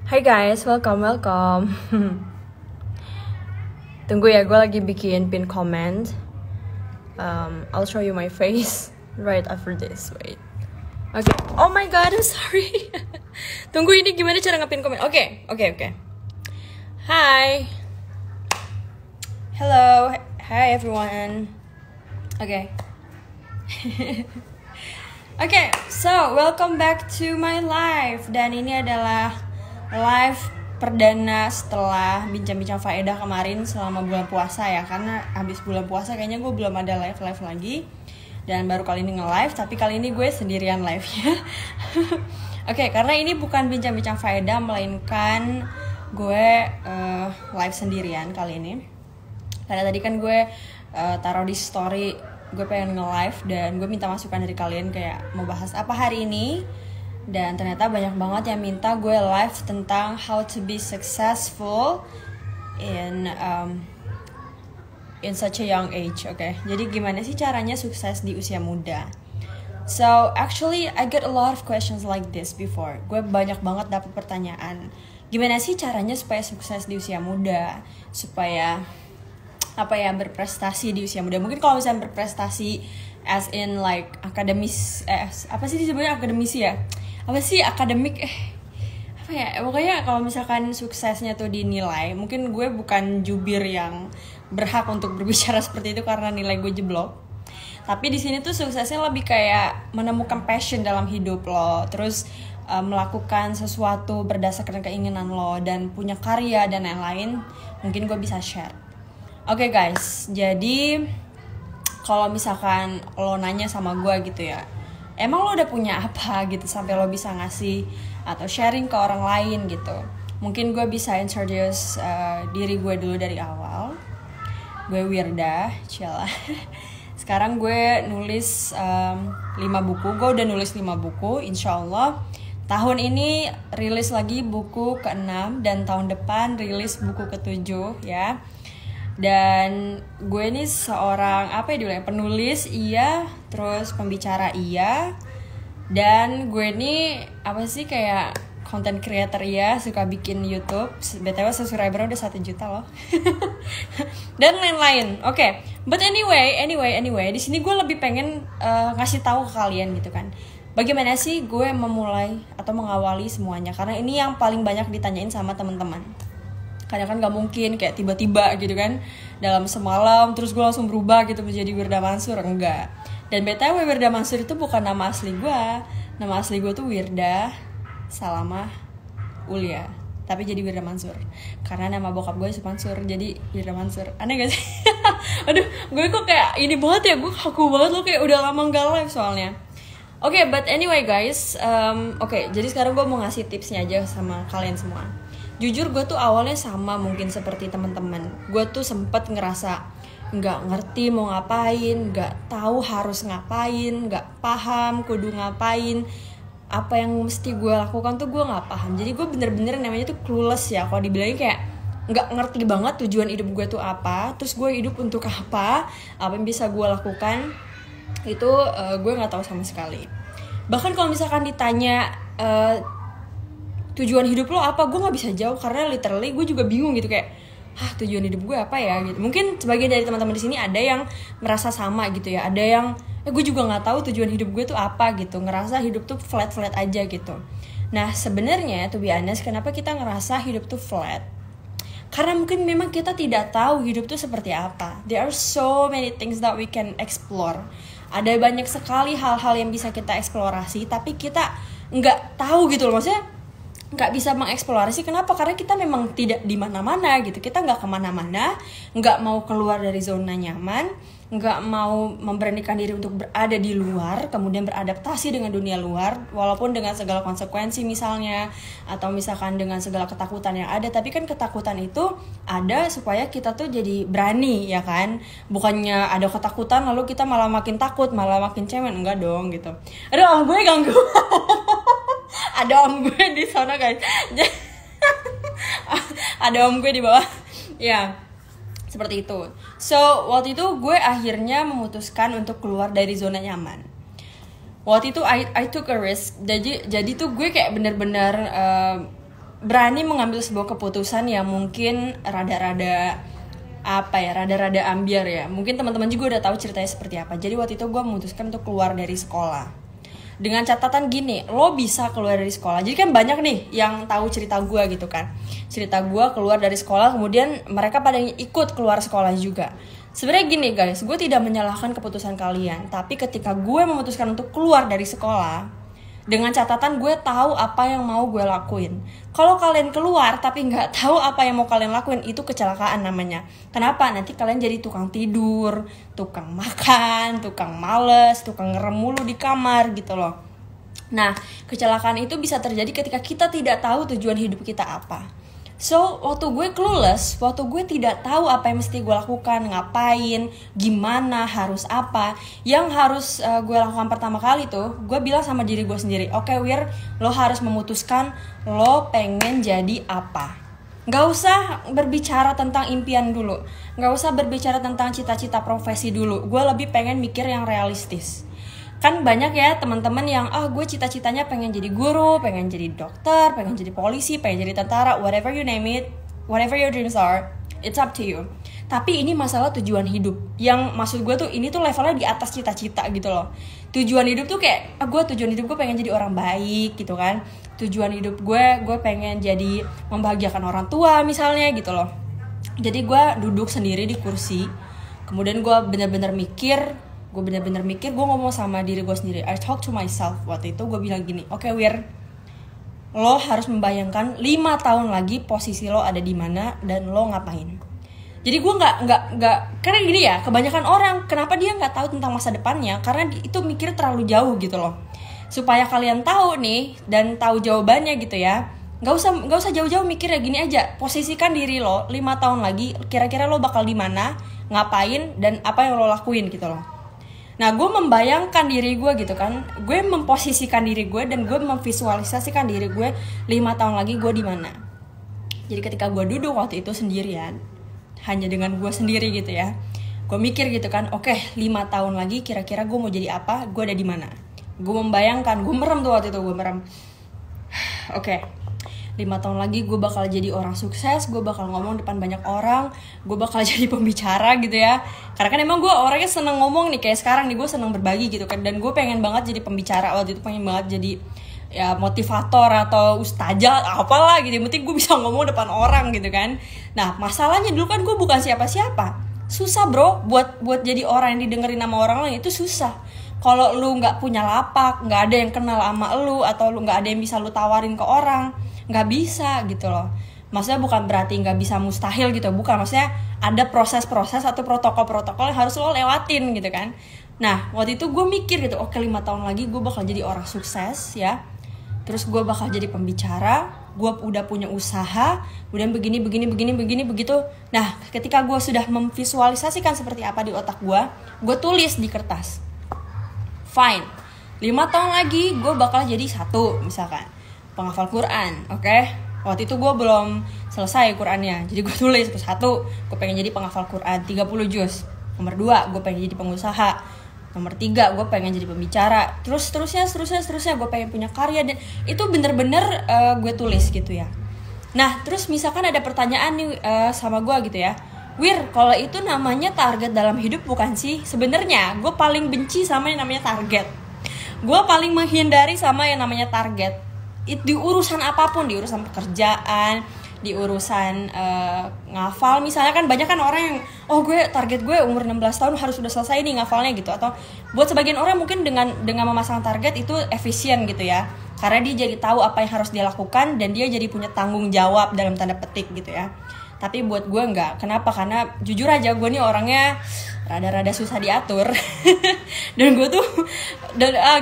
Hai guys, welcome. Tunggu ya, gue lagi bikin pin comment. I'll show you my face right after this. Wait. Okay. Oh my god, I'm sorry. Tunggu, ini gimana cara ngepin comment? Oke. Hi. Hello. Hi everyone. Okay. Okay, so welcome back to my live. Dan ini adalah live perdana setelah bincang-bincang faedah kemarin selama bulan puasa ya. Karena habis bulan puasa kayaknya gue belum ada live lagi. Dan baru kali ini nge-live, tapi kali ini gue sendirian live-nya. Oke, karena ini bukan bincang-bincang faedah, melainkan gue live sendirian kali ini. Karena tadi kan gue taruh di story gue pengen nge-live dan gue minta masukan dari kalian kayak mau bahas apa hari ini. Dan ternyata banyak banget yang minta gue live tentang how to be successful in such a young age. Okay? Jadi gimana sih caranya sukses di usia muda? So actually I get a lot of questions like this before. Gue banyak banget dapet pertanyaan, gimana sih caranya supaya sukses di usia muda, supaya berprestasi di usia muda. Mungkin kalau misalnya berprestasi as in like akademis, apa sih disebutnya akademisi ya? Apa sih akademik? Pokoknya kalau misalkan suksesnya tuh dinilai, mungkin gue bukan jubir yang berhak untuk berbicara seperti itu karena nilai gue jeblok. Tapi di sini tuh suksesnya lebih kayak menemukan passion dalam hidup lo, terus melakukan sesuatu berdasarkan keinginan lo dan punya karya dan lain-lain. Mungkin gue bisa share. Oke guys, jadi kalau misalkan lo nanya sama gue gitu ya, emang lo udah punya apa gitu sampai lo bisa ngasih atau sharing ke orang lain gitu. Mungkin gue bisa introduce diri gue dulu dari awal. Gue Wirda, Cila. Sekarang gue nulis 5 buku. Gue udah nulis 5 buku, insya Allah. Tahun ini rilis lagi buku ke-6 dan tahun depan rilis buku ke-7 ya. Dan gue ini seorang penulis iya, terus pembicara iya, dan gue ini kayak content creator iya, suka bikin YouTube. BTW subscriber udah 1 juta loh. Dan lain-lain. Oke. But anyway, di sini gue lebih pengen ngasih tahu ke kalian gitu kan. Bagaimana sih gue memulai atau mengawali semuanya, karena ini yang paling banyak ditanyain sama teman-teman. Karena kan gak mungkin kayak tiba-tiba gitu kan dalam semalam terus gue langsung berubah gitu menjadi Wirda Mansur, enggak. Dan BTW Wirda Mansur itu bukan nama asli gue. Nama asli gue tuh Wirda Salamah Ulia, tapi jadi Wirda Mansur karena nama bokap gue Mansur, jadi Wirda Mansur. Aneh gak sih? Aduh, gue kok kayak ini banget ya, gue kaku banget loh, kayak udah lama gak live soalnya. Oke, but anyway guys, jadi sekarang gue mau ngasih tipsnya aja sama kalian semua. Jujur gue tuh awalnya sama mungkin seperti teman-teman. Gue tuh sempet ngerasa nggak ngerti mau ngapain, nggak tahu harus ngapain, nggak paham kudu ngapain, apa yang mesti gue lakukan tuh gue nggak paham. Jadi gue bener-bener namanya tuh clueless ya. Kalau dibilangin kayak nggak ngerti banget tujuan hidup gue tuh apa, terus gue hidup untuk apa yang bisa gue lakukan, itu gue nggak tahu sama sekali. Bahkan kalau misalkan ditanya tujuan hidup lo apa, gue nggak bisa jawab karena literally gue juga bingung gitu kayak tujuan hidup gue apa ya gitu. Mungkin sebagian dari teman-teman di sini ada yang merasa sama gitu ya, ada yang gue juga nggak tahu tujuan hidup gue tuh apa gitu, ngerasa hidup tuh flat aja gitu. Nah sebenarnya to be honest, kenapa kita ngerasa hidup tuh flat? Karena mungkin memang kita tidak tahu hidup tuh seperti apa. There are so many things that we can explore. Ada banyak sekali hal-hal yang bisa kita eksplorasi, tapi kita nggak tahu gitu loh, maksudnya nggak bisa mengeksplorasi. Kenapa? Karena kita memang tidak di mana-mana gitu. Kita nggak kemana-mana, nggak mau keluar dari zona nyaman, nggak mau memberanikan diri untuk berada di luar, kemudian beradaptasi dengan dunia luar, walaupun dengan segala konsekuensi misalnya, atau misalkan dengan segala ketakutan yang ada. Tapi kan ketakutan itu ada supaya kita tuh jadi berani ya kan. Bukannya ada ketakutan lalu kita malah makin takut, malah makin cemen. Enggak dong gitu. Aduh, gue ganggu. Ada om gue di sana guys. Ada om gue di bawah. Ya, seperti itu. So waktu itu gue akhirnya memutuskan untuk keluar dari zona nyaman. Waktu itu I took a risk. Jadi tuh gue kayak bener-bener berani mengambil sebuah keputusan yang mungkin rada-rada ambiar ya. Mungkin teman-teman juga udah tahu ceritanya seperti apa. Jadi waktu itu gue memutuskan untuk keluar dari sekolah. Dengan catatan gini, lo bisa keluar dari sekolah. Jadi kan banyak nih yang tahu cerita gue gitu kan. Cerita gue keluar dari sekolah, kemudian mereka pada ikut keluar sekolah juga. Sebenarnya gini guys, gue tidak menyalahkan keputusan kalian. Tapi ketika gue memutuskan untuk keluar dari sekolah, dengan catatan gue tahu apa yang mau gue lakuin. Kalau kalian keluar tapi nggak tahu apa yang mau kalian lakuin, itu kecelakaan namanya. Kenapa? Nanti kalian jadi tukang tidur, tukang makan, tukang males, tukang ngerem mulu di kamar gitu loh. Nah, kecelakaan itu bisa terjadi ketika kita tidak tahu tujuan hidup kita apa. So, waktu gue clueless, waktu gue tidak tahu apa yang mesti gue lakukan, ngapain, gimana, harus apa. Yang harus gue lakukan pertama kali tuh, gue bilang sama diri gue sendiri, oke, Wir, lo harus memutuskan lo pengen jadi apa. Gak usah berbicara tentang impian dulu, gak usah berbicara tentang cita-cita profesi dulu. Gue lebih pengen mikir yang realistis. Kan banyak ya teman-teman yang gue cita-citanya pengen jadi guru, pengen jadi dokter, pengen jadi polisi, pengen jadi tentara, whatever you name it, whatever your dreams are, it's up to you. Tapi ini masalah tujuan hidup. Yang maksud gue tuh ini tuh levelnya di atas cita-cita gitu loh. Tujuan hidup tuh kayak tujuan hidup gue pengen jadi orang baik gitu kan. Tujuan hidup gue pengen jadi membahagiakan orang tua misalnya gitu loh. Jadi gue duduk sendiri di kursi, kemudian gue bener-bener mikir, gue ngomong sama diri gue sendiri. I talk to myself. Waktu itu gue bilang gini, oke, Wir, lo harus membayangkan 5 tahun lagi posisi lo ada di mana dan lo ngapain. Jadi gue nggak karena gini ya, kebanyakan orang kenapa dia nggak tahu tentang masa depannya, karena itu mikir terlalu jauh gitu loh. Supaya kalian tahu nih dan tahu jawabannya gitu ya, nggak usah jauh-jauh mikirnya, gini aja, posisikan diri lo 5 tahun lagi, kira-kira lo bakal di mana, ngapain, dan apa yang lo lakuin gitu loh. Nah, gue membayangkan diri gue gitu kan, gue memposisikan diri gue dan gue memvisualisasikan diri gue 5 tahun lagi gue di mana. Jadi ketika gue duduk waktu itu sendirian, hanya dengan gue sendiri gitu ya, gue mikir gitu kan, oke, 5 tahun lagi kira-kira gue mau jadi apa, gue ada di mana. Gue membayangkan, gue merem tuh waktu itu, gue merem. Oke, 5 tahun lagi gue bakal jadi orang sukses, gue bakal ngomong depan banyak orang, gue bakal jadi pembicara gitu ya. Karena kan emang gue orangnya seneng ngomong nih, kayak sekarang nih gue seneng berbagi gitu kan. Dan gue pengen banget jadi pembicara, waktu itu pengen banget jadi ya motivator atau ustazah, apalah gitu. Yang penting gue bisa ngomong depan orang gitu kan. Nah, masalahnya dulu kan gue bukan siapa-siapa. Susah bro, buat jadi orang yang didengerin sama orang lain itu susah. Kalau lu gak punya lapak, gak ada yang kenal sama lu, atau lu gak ada yang bisa lu tawarin ke orang, nggak bisa gitu loh. Maksudnya bukan berarti nggak bisa mustahil gitu, bukan. Maksudnya ada proses-proses atau protokol-protokol yang harus lo lewatin gitu kan. Nah, waktu itu gue mikir gitu, oke, 5 tahun lagi gue bakal jadi orang sukses ya. Terus gue bakal jadi pembicara, gue udah punya usaha, kemudian begini begitu. Nah, ketika gue sudah memvisualisasikan seperti apa di otak gue tulis di kertas. Fine, 5 tahun lagi gue bakal jadi 1 misalkan penghafal Quran, oke? Waktu itu gue belum selesai Qurannya, jadi gue tulis, 1, gue pengen jadi penghafal Quran 30 juz. Nomor 2, gue pengen jadi pengusaha. Nomor 3, gue pengen jadi pembicara. Terus seterusnya gue pengen punya karya. Dan itu bener-bener gue tulis gitu ya. Nah, terus misalkan ada pertanyaan nih sama gue gitu ya, Wir, kalau itu namanya target dalam hidup bukan sih? Sebenarnya gue paling benci sama yang namanya target. Gue paling menghindari sama yang namanya target. Di urusan apapun, di urusan pekerjaan, di urusan ngafal misalnya, kan banyak kan orang yang gue target gue umur 16 tahun harus sudah selesai nih ngafalnya gitu. Atau buat sebagian orang mungkin dengan memasang target itu efisien gitu ya, karena dia jadi tahu apa yang harus dia lakukan dan dia jadi punya tanggung jawab dalam tanda petik gitu ya. Tapi buat gue enggak. Kenapa? Karena jujur aja gue nih orangnya rada-rada susah diatur. Dan gue tuh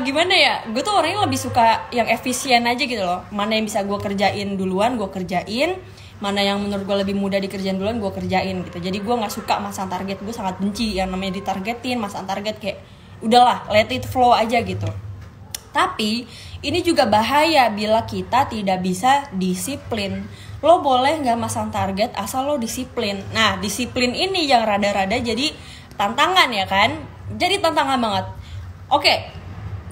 gimana ya, gue tuh orangnya lebih suka yang efisien aja gitu loh. Mana yang bisa gue kerjain duluan gue kerjain, mana yang menurut gue lebih mudah dikerjain duluan gue kerjain gitu. Jadi gue gak suka masang target. Gue sangat benci yang namanya ditargetin, masang target. Kayak udahlah, let it flow aja gitu. Tapi ini juga bahaya bila kita tidak bisa disiplin. Lo boleh gak masang target asal lo disiplin. Nah, disiplin ini yang rada-rada jadi tantangan ya kan. Jadi tantangan banget. Oke,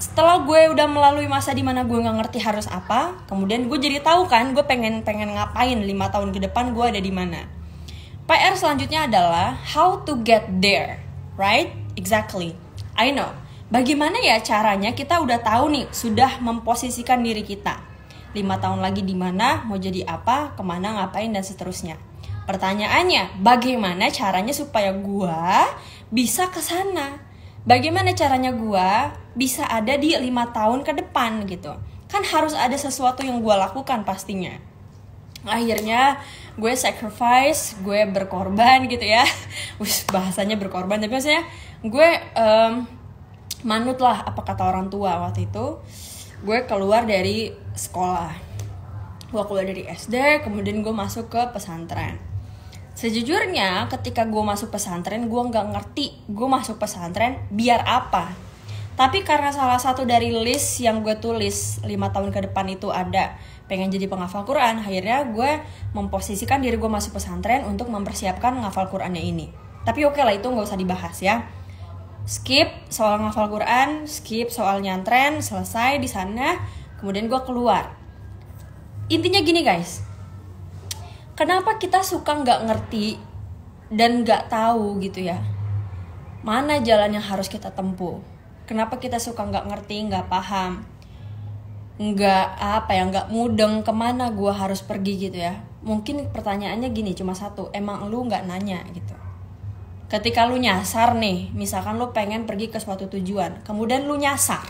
setelah gue udah melalui masa dimana gue nggak ngerti harus apa, kemudian gue jadi tahu kan gue pengen ngapain 5 tahun ke depan, gue ada di mana. PR selanjutnya adalah how to get there, right? Exactly. I know. Bagaimana ya caranya kita udah tahu nih, sudah memposisikan diri kita 5 tahun lagi di mana, mau jadi apa, kemana, ngapain, dan seterusnya. Pertanyaannya, bagaimana caranya supaya gue bisa ke sana? Bagaimana caranya gue bisa ada di 5 tahun ke depan gitu? Kan harus ada sesuatu yang gue lakukan pastinya. Akhirnya gue sacrifice, gue berkorban gitu ya. Bahasanya berkorban, tapi maksudnya gue manut lah apa kata orang tua waktu itu. Gue keluar dari sekolah, gue keluar dari SD, kemudian gue masuk ke pesantren. Sejujurnya ketika gue masuk pesantren, gue gak ngerti gue masuk pesantren biar apa. Tapi karena salah satu dari list yang gue tulis 5 tahun ke depan itu ada pengen jadi penghafal Quran, akhirnya gue memposisikan diri gue masuk pesantren untuk mempersiapkan menghafal Qurannya ini. Tapi oke lah, itu gak usah dibahas ya. Skip soal menghafal Quran, skip soal nyantren, selesai di sana, kemudian gue keluar. Intinya gini guys, kenapa kita suka nggak ngerti dan nggak tahu gitu ya, mana jalan yang harus kita tempuh? Kenapa kita suka nggak ngerti, nggak paham, nggak mudeng kemana gue harus pergi gitu ya? Mungkin pertanyaannya gini, cuma satu, emang lu nggak nanya gitu? Ketika lu nyasar nih, misalkan lu pengen pergi ke suatu tujuan, kemudian lu nyasar,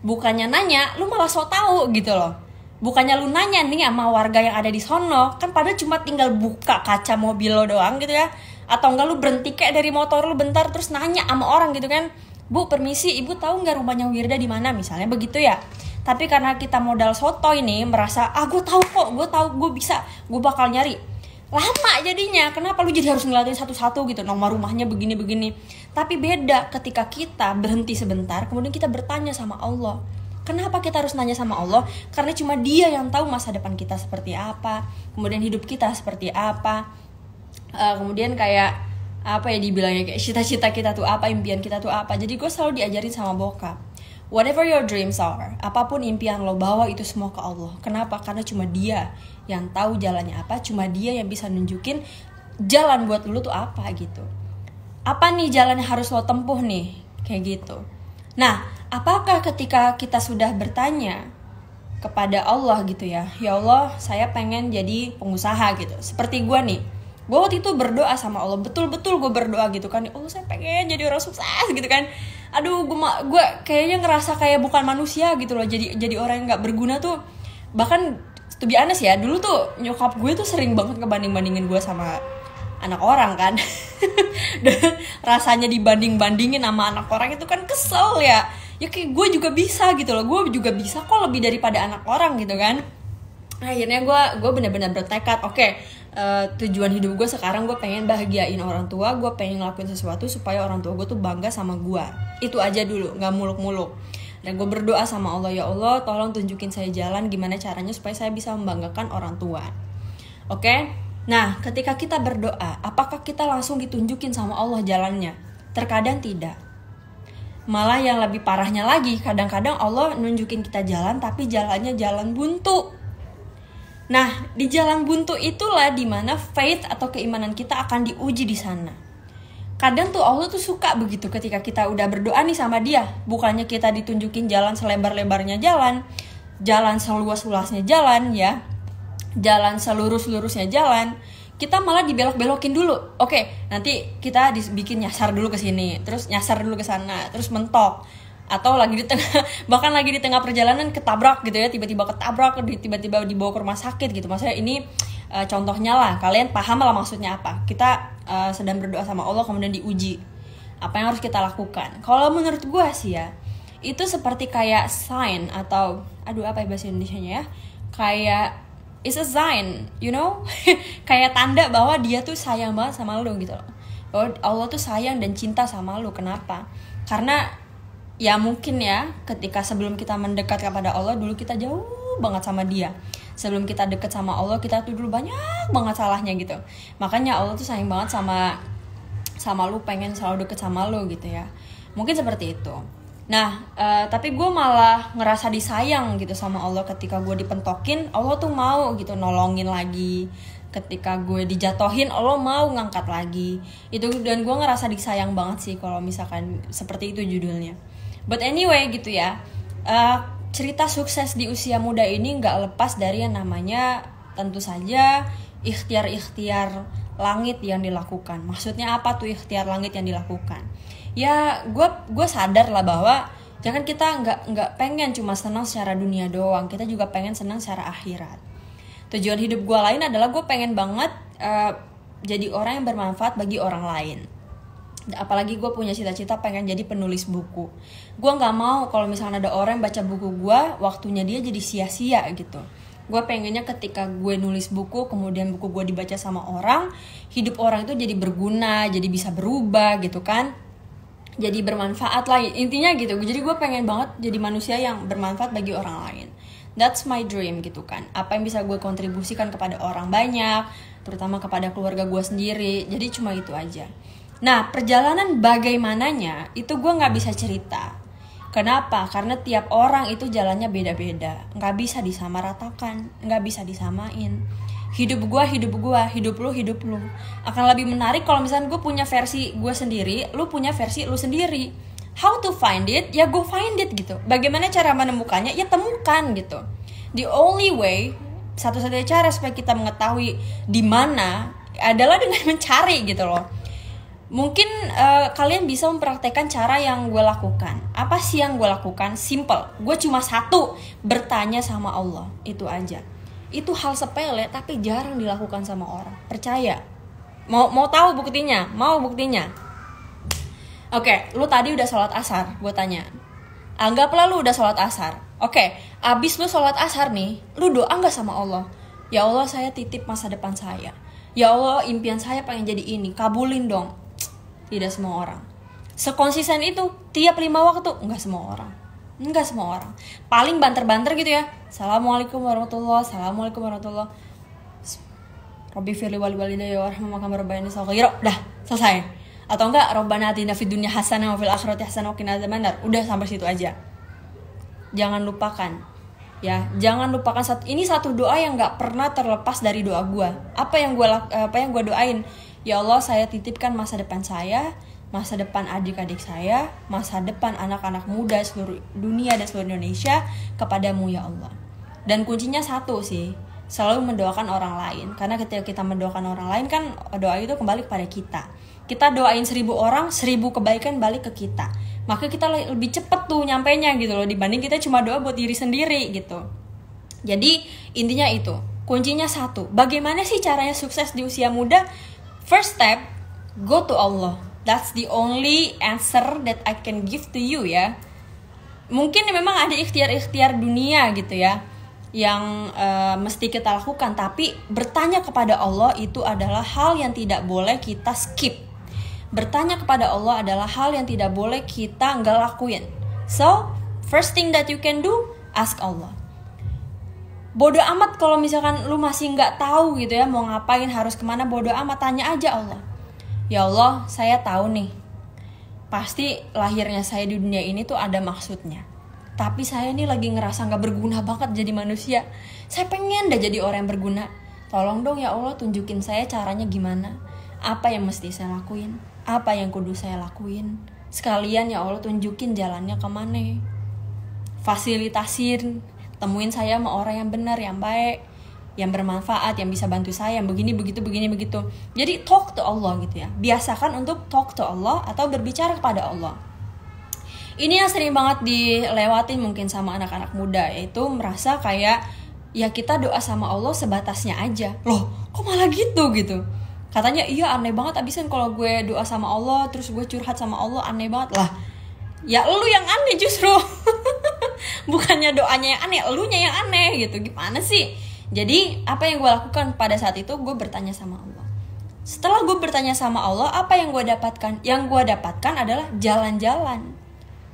bukannya nanya, lu malah so tahu gitu loh. Bukannya lu nanya nih sama warga yang ada di sono, kan padahal cuma tinggal buka kaca mobil lo doang gitu ya. Atau enggak lu berhenti kayak dari motor lu bentar terus nanya sama orang gitu kan. Bu, permisi, ibu tahu nggak rumahnya Wirda di mana misalnya begitu ya. Tapi karena kita modal soto ini merasa, gue tahu kok, gue tahu, gue bisa, gue bakal nyari. Lama jadinya, kenapa lu jadi harus ngeliatin satu-satu gitu, nomor rumahnya begini-begini. Tapi beda ketika kita berhenti sebentar, kemudian kita bertanya sama Allah. Kenapa kita harus nanya sama Allah? Karena cuma Dia yang tahu masa depan kita seperti apa, kemudian hidup kita seperti apa, kemudian kayak apa ya dibilangnya, kayak cita-cita kita tuh apa, impian kita tuh apa. Jadi gue selalu diajarin sama bokap, whatever your dreams are, apapun impian lo, bawa itu semua ke Allah. Kenapa? Karena cuma Dia yang tahu jalannya apa, cuma Dia yang bisa nunjukin jalan buat lo tuh apa gitu. Apa nih jalan yang harus lo tempuh nih, kayak gitu. Nah, apakah ketika kita sudah bertanya kepada Allah gitu ya, ya Allah, saya pengen jadi pengusaha gitu. Seperti gue nih, gue waktu itu berdoa sama Allah, betul-betul gue berdoa gitu kan, ya Allah, saya pengen jadi orang sukses gitu kan. Aduh, gue kayaknya ngerasa kayak bukan manusia gitu loh, jadi orang yang nggak berguna tuh. Bahkan to be honest ya, dulu tuh nyokap gue tuh sering banget ngebanding-bandingin gue sama anak orang kan. Dan rasanya dibanding-bandingin sama anak orang itu kan kesel ya. Ya kayak gue juga bisa gitu loh, gue juga bisa kok lebih daripada anak orang gitu kan. Akhirnya gue benar-benar bertekad, tujuan hidup gue sekarang gue pengen bahagiain orang tua, gue pengen ngelakuin sesuatu supaya orang tua gue tuh bangga sama gue. Itu aja dulu, nggak muluk-muluk. Dan gue berdoa sama Allah, ya Allah, tolong tunjukin saya jalan gimana caranya supaya saya bisa membanggakan orang tua. Oke? Nah, ketika kita berdoa, apakah kita langsung ditunjukin sama Allah jalannya? Terkadang tidak. Malah yang lebih parahnya lagi, kadang-kadang Allah nunjukin kita jalan, tapi jalannya jalan buntu. Nah, di jalan buntu itulah dimana faith atau keimanan kita akan diuji di sana. Kadang tuh Allah tuh suka begitu ketika kita udah berdoa nih sama Dia. Bukannya kita ditunjukin jalan selebar-lebarnya jalan seluas-luasnya jalan ya, jalan selurus-lurusnya jalan, kita malah dibelok-belokin dulu. Oke, nanti kita bikin nyasar dulu ke sini, terus nyasar dulu ke sana, terus mentok. Atau lagi di tengah, bahkan lagi di tengah perjalanan ketabrak gitu ya, tiba-tiba ketabrak, tiba-tiba dibawa ke rumah sakit gitu. Maksudnya ini contohnya lah, kalian paham lah maksudnya apa. Kita sedang berdoa sama Allah kemudian diuji. Apa yang harus kita lakukan? Kalau menurut gue sih ya, itu seperti kayak sign atau apa ya bahasa Indonesianya ya? Kayak it's a sign, you know? Kayak tanda bahwa Dia tuh sayang banget sama lu gitu loh. Bahwa Allah tuh sayang dan cinta sama lu. Kenapa? Karena ya mungkin ya, ketika sebelum kita mendekat kepada Allah, dulu kita jauh banget sama Dia. Sebelum kita deket sama Allah, kita tuh dulu banyak banget salahnya gitu. Makanya Allah tuh sayang banget sama lu, pengen selalu deket sama lu gitu ya. Mungkin seperti itu. Nah, tapi gue malah ngerasa disayang gitu sama Allah ketika gue dipentokin, Allah tuh mau gitu nolongin lagi. Ketika gue dijatohin, Allah mau ngangkat lagi. Itu, dan gue ngerasa disayang banget sih kalau misalkan seperti itu judulnya. But anyway gitu ya, cerita sukses di usia muda ini gak lepas dari yang namanya tentu saja ikhtiar-ikhtiar langit yang dilakukan. Maksudnya apa tuh ikhtiar langit yang dilakukan? Ya gue sadar lah bahwa jangan kita nggak pengen cuma senang secara dunia doang, kita juga pengen senang secara akhirat. Tujuan hidup gue lain adalah gue pengen banget jadi orang yang bermanfaat bagi orang lain. Apalagi gue punya cita-cita pengen jadi penulis buku. Gue nggak mau kalau misalnya ada orang yang baca buku gue, waktunya dia jadi sia-sia gitu. Gue pengennya ketika gue nulis buku, kemudian buku gue dibaca sama orang, hidup orang itu jadi berguna, jadi bisa berubah gitu kan, jadi bermanfaat lah intinya gitu. Jadi gue pengen banget jadi manusia yang bermanfaat bagi orang lain. That's my dream gitu kan. Apa yang bisa gue kontribusikan kepada orang banyak, terutama kepada keluarga gue sendiri. Jadi cuma itu aja. Nah, perjalanan bagaimananya itu gue gak bisa cerita. Kenapa? Karena tiap orang itu jalannya beda-beda. Gak bisa disamaratakan, gak bisa disamain. Hidup gue, hidup lu, hidup lu. Akan lebih menarik kalau misalnya gue punya versi gue sendiri, lu punya versi lu sendiri. How to find it? Ya go find it gitu. Bagaimana cara menemukannya? Ya temukan gitu. The only way, satu-satunya cara supaya kita mengetahui di mana adalah dengan mencari gitu loh. Mungkin kalian bisa mempraktekkan cara yang gue lakukan. Apa sih yang gue lakukan? Simple. Gue cuma satu, bertanya sama Allah. Itu aja. Itu hal sepele tapi jarang dilakukan sama orang. Percaya. Mau tahu buktinya? Mau buktinya? Oke, lu tadi udah sholat asar. Gue tanya. Anggaplah lu udah sholat asar. Oke, abis lu sholat asar nih, lu doa gak sama Allah? Ya Allah, saya titip masa depan saya. Ya Allah, impian saya pengen jadi ini. Kabulin dong. Tidak semua orang sekonsisten itu tiap 5 waktu. Enggak semua orang. Paling banter-banter gitu ya. Assalamualaikum warahmatullahi. Assalamualaikum warahmatullahi. Rabbi firli wali walidayya warhamhuma kama rabbayani shaghira. Dah, selesai. Atau enggak Rabbana atina fid dunya hasanah wa fil akhirati hasanah wa qina adzabannar. Udah sampai situ aja. Jangan lupakan. Ya, jangan lupakan ini satu doa yang enggak pernah terlepas dari doa gue. Apa yang gue doain? Ya Allah, saya titipkan masa depan saya, masa depan adik-adik saya, masa depan anak-anak muda seluruh dunia dan seluruh Indonesia kepadamu ya Allah. Dan kuncinya satu sih, selalu mendoakan orang lain. Karena ketika kita mendoakan orang lain kan doa itu kembali kepada kita. Kita doain 1000 orang, 1000 kebaikan balik ke kita. Maka kita lebih cepet tuh nyampainya gitu loh, dibanding kita cuma doa buat diri sendiri gitu. Jadi intinya itu, kuncinya satu. Bagaimana sih caranya sukses di usia muda? First step, go to Allah. That's the only answer that I can give to you ya. Mungkin memang ada ikhtiar-ikhtiar dunia gitu ya, yang mesti kita lakukan. Tapi bertanya kepada Allah itu adalah hal yang tidak boleh kita skip. Bertanya kepada Allah adalah hal yang tidak boleh kita nggak lakuin. So, first thing that you can do, ask Allah. Bodoh amat kalau misalkan lu masih nggak tahu gitu ya mau ngapain, harus kemana, bodoh amat, tanya aja Allah. Ya Allah, saya tahu nih, pasti lahirnya saya di dunia ini tuh ada maksudnya. Tapi saya nih lagi ngerasa nggak berguna banget jadi manusia. Saya pengen dah jadi orang yang berguna. Tolong dong ya Allah, tunjukin saya caranya gimana. Apa yang mesti saya lakuin? Apa yang kudu saya lakuin? Sekalian ya Allah tunjukin jalannya kemana. Fasilitasin. Temuin saya sama orang yang benar, yang baik, yang bermanfaat, yang bisa bantu saya, yang begini, begitu. Jadi talk to Allah gitu ya. Biasakan untuk talk to Allah atau berbicara kepada Allah. Ini yang sering banget dilewatin mungkin sama anak-anak muda, yaitu merasa kayak ya kita doa sama Allah sebatasnya aja. Loh, kok malah gitu? Katanya iya aneh banget abisan kalau gue doa sama Allah, terus gue curhat sama Allah, aneh banget lah. Ya lu yang aneh justru. Bukannya doanya yang aneh, elunya yang aneh gitu. Gimana sih? Jadi apa yang gue lakukan pada saat itu, gue bertanya sama Allah. Setelah gue bertanya sama Allah, apa yang gue dapatkan? Yang gue dapatkan adalah jalan-jalan.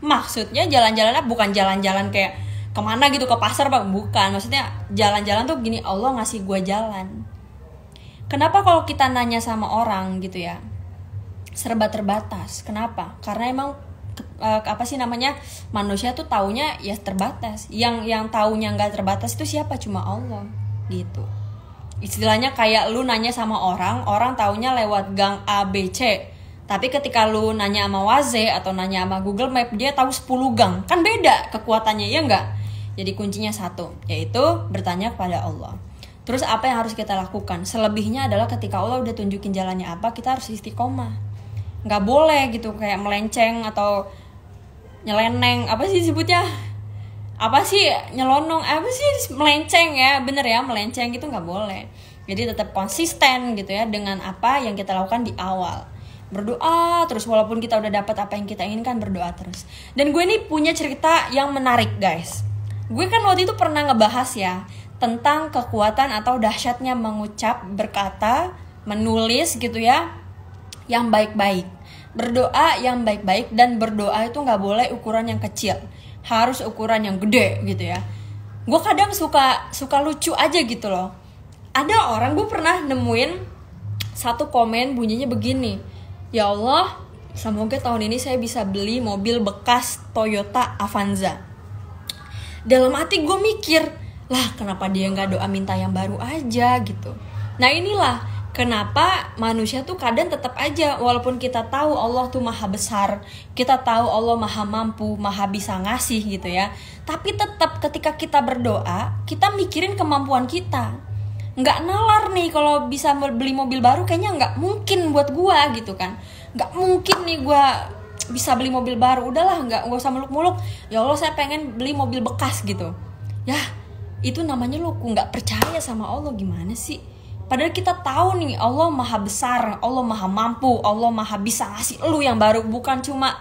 Maksudnya jalan-jalannya bukan jalan-jalan kayak kemana gitu, ke pasar bang, bukan. Maksudnya jalan-jalan tuh gini, Allah ngasih gue jalan. Kenapa kalau kita nanya sama orang gitu ya, serba terbatas? Kenapa? Karena emang apa sih namanya, manusia tuh taunya ya terbatas. Yang taunya nggak terbatas itu siapa? Cuma Allah gitu. Istilahnya kayak lu nanya sama orang taunya lewat gang A B C, tapi ketika lu nanya sama Waze atau nanya sama Google Map, dia tahu 10 gang. Kan beda kekuatannya, ya enggak? Jadi kuncinya satu, yaitu bertanya kepada Allah. Terus apa yang harus kita lakukan? Selebihnya adalah ketika Allah udah tunjukin jalannya apa, kita harus istiqomah. Nggak boleh gitu kayak melenceng atau nyeleneng, apa sih disebutnya? Apa sih nyelonong, apa sih melenceng ya, bener ya, melenceng gitu nggak boleh. Jadi tetap konsisten gitu ya dengan apa yang kita lakukan di awal. Berdoa terus walaupun kita udah dapat apa yang kita inginkan, berdoa terus. Dan gue nih punya cerita yang menarik guys. Gue kan waktu itu pernah ngebahas ya tentang kekuatan atau dahsyatnya mengucap, berkata, menulis gitu ya, yang baik-baik. Berdoa yang baik-baik, dan berdoa itu nggak boleh ukuran yang kecil, harus ukuran yang gede gitu ya. Gue kadang suka lucu aja gitu loh. Ada orang, gue pernah nemuin satu komen bunyinya begini, ya Allah, semoga tahun ini saya bisa beli mobil bekas Toyota Avanza. Dalam hati gue mikir, lah kenapa dia nggak doa minta yang baru aja gitu. Nah inilah kenapa manusia tuh kadang tetap aja, walaupun kita tahu Allah tuh maha besar, kita tahu Allah maha mampu, maha bisa ngasih gitu ya, tapi tetap ketika kita berdoa, kita mikirin kemampuan kita. Nggak nalar nih kalau bisa beli mobil baru, kayaknya nggak mungkin buat gua gitu kan. Nggak mungkin nih gua bisa beli mobil baru, udahlah nggak usah muluk-muluk. Ya Allah saya pengen beli mobil bekas gitu. Ya itu namanya lu nggak percaya sama Allah, gimana sih? Padahal kita tahu nih Allah maha besar, Allah maha mampu, Allah maha bisa ngasih lu yang baru, bukan cuma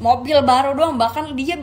mobil baru doang, bahkan dia